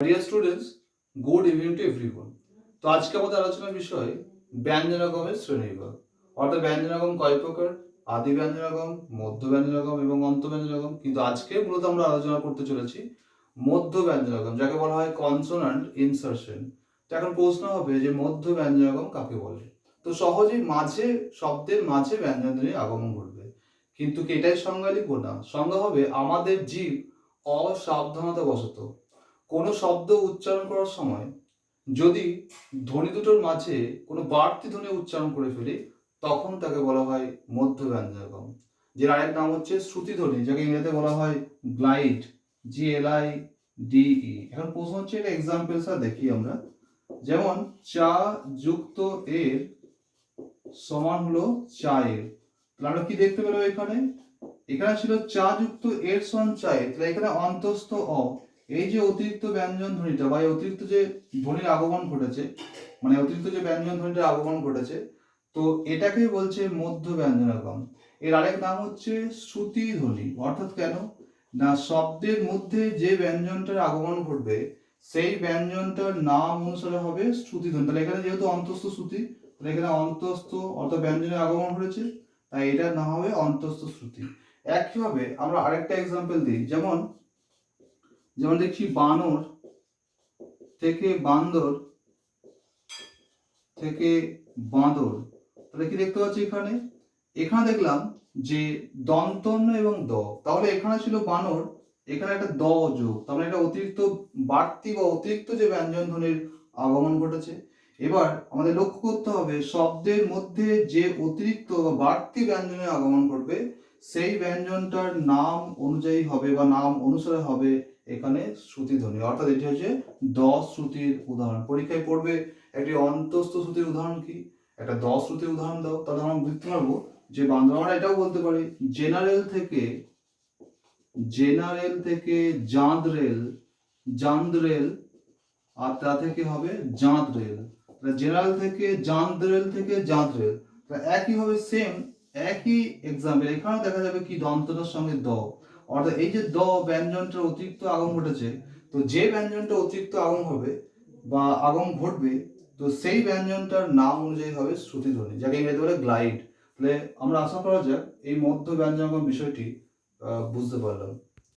Dear students, good evening to everyone. তো আজকে আমাদের আলোচনার বিষয় ব্যঞ্জনাগমের শ্রেণীবিভাগ। অর্থাৎ ব্যঞ্জনাগম কয় প্রকার? আদি ব্যঞ্জনাগম, মধ্য ব্যঞ্জনাগম এবং অন্ত ব্যঞ্জনাগম। কিন্তু আজকে মূলত আমরা আলোচনা করতে চলেছি মধ্য ব্যঞ্জনাগম, যাকে বলা হয় কনসোনান্ট ইনসারশন। তো এখন প্রশ্ন হবে যে মধ্য ব্যঞ্জনাগম কাকে বলে? তো সহজেই মাঝে শব্দের মাঝে ব্যঞ্জনধ্বনির আগমন ঘটবে। কিন্তু কি এটাই সংজ্ঞা লিখবো না? সংজ্ঞা হবে আমাদের জীব অসাবধানতাবশত কোনো শব্দ উচ্চারণ করার সময় যদি ধ্বনি দুটোর মাঝে কোনো বাড়তি ধ্বনি উচ্চারণ করে ফেলি, তখন তাকে বলা হয় মধ্য ব্যঞ্জনাগম। যের আরেক নাম হচ্ছে শ্রুতি ধ্বনি, যাকে ইংরেজিতে বলা হয় গ্লাইড, GLIDE। এখন প্রশ্ন হচ্ছে এটা এক্সাম্পল দেখি আমরা। যেমন চা যুক্ত এর সমান হলো চায়ের। তাহলে আমরা কি দেখতে পেলাম এখানে? এখানে ছিল চা যুক্ত এর সমান চায়ের, তাহলে এখানে অন্তস্থ অ, এই যে অতিরিক্ত ব্যঞ্জন ধ্বনিটা বা এই অতিরিক্ত যে ধ্বনির আগমন ঘটেছে, মানে অতিরিক্ত যে ব্যঞ্জন ধ্বনিটার আগমন ঘটেছে, তো এটাকে বলছে মধ্য ব্যঞ্জনাগম। এর আরেক নাম হচ্ছে শ্রুতি ধ্বনি। অর্থাৎ কেন না, শব্দের মধ্যে যে ব্যঞ্জনটার আগমন ঘটবে সেই ব্যঞ্জনটার নাম অনুসারে হবে শ্রুতি ধ্বনি। তাহলে এখানে যেহেতু অন্তস্থ শ্রুতি, তাহলে এখানে অন্তস্থ অর্থাৎ ব্যঞ্জনের আগমন ঘটেছে, তাই এটার নাম হবে অন্তস্থ শ্রুতি। একইভাবে আমরা আরেকটা এক্সাম্পল দিই। যেমন যেমন দেখছি বানর থেকে বান্দর থেকে বাঁদর। তাহলে কি দেখতে পাচ্ছি এখানে? এখানে দেখলাম যে দন্তন্য এবং দ, তাহলে এখানে ছিল বানর, এখানে একটা দ যোগ, তার মানে এটা অতিরিক্ত বাড়তি বা অতিরিক্ত যে ব্যঞ্জন ধ্বনির আগমন ঘটেছে। এবার আমাদের লক্ষ্য করতে হবে শব্দের মধ্যে যে অতিরিক্ত বা বাড়তি ব্যঞ্জনের আগমন ঘটবে সেই ব্যঞ্জনটার নাম অনুযায়ী হবে বা নাম অনুসারে হবে এখানে শ্রুতি ধ্বনি। অর্থাৎ এটি হচ্ছে দ শ্রুতির উদাহরণ। পরীক্ষায় পড়বে একটি অন্তস্থ শ্রুতির উদাহরণ কি, একটা দ শ্রুতির উদাহরণ দাও, তাহলে আমরা বুঝতে পারবো যে আমরা এটাও বলতে পারি জেনারেল থেকে জাঁদরেল, জাঁদরেল, আর তা থেকে হবে জাঁদরেল। জেনারেল থেকে জাঁদরেল থেকে জাঁদরেল, একই হবে সেম, একই এক্সাম্পল। এখানেও দেখা যাবে কি দন্তটার সঙ্গে দ, অর্থাৎ এই যে দ ব্যঞ্জনটার অতিরিক্ত আগম ঘটেছে, তো যে ব্যঞ্জনটা অতিরিক্ত আগম হবে বা আগম ঘটবে, তো সেই ব্যঞ্জনটার নাম অনুযায়ী হবে শ্রুতি ধ্বনি, যাকে ইংরেজিতে বলে গ্লাইড। তাহলে আমরা আশা করা যাক এই মধ্য ব্যঞ্জনাগম বিষয়টি বুঝতে পারলাম।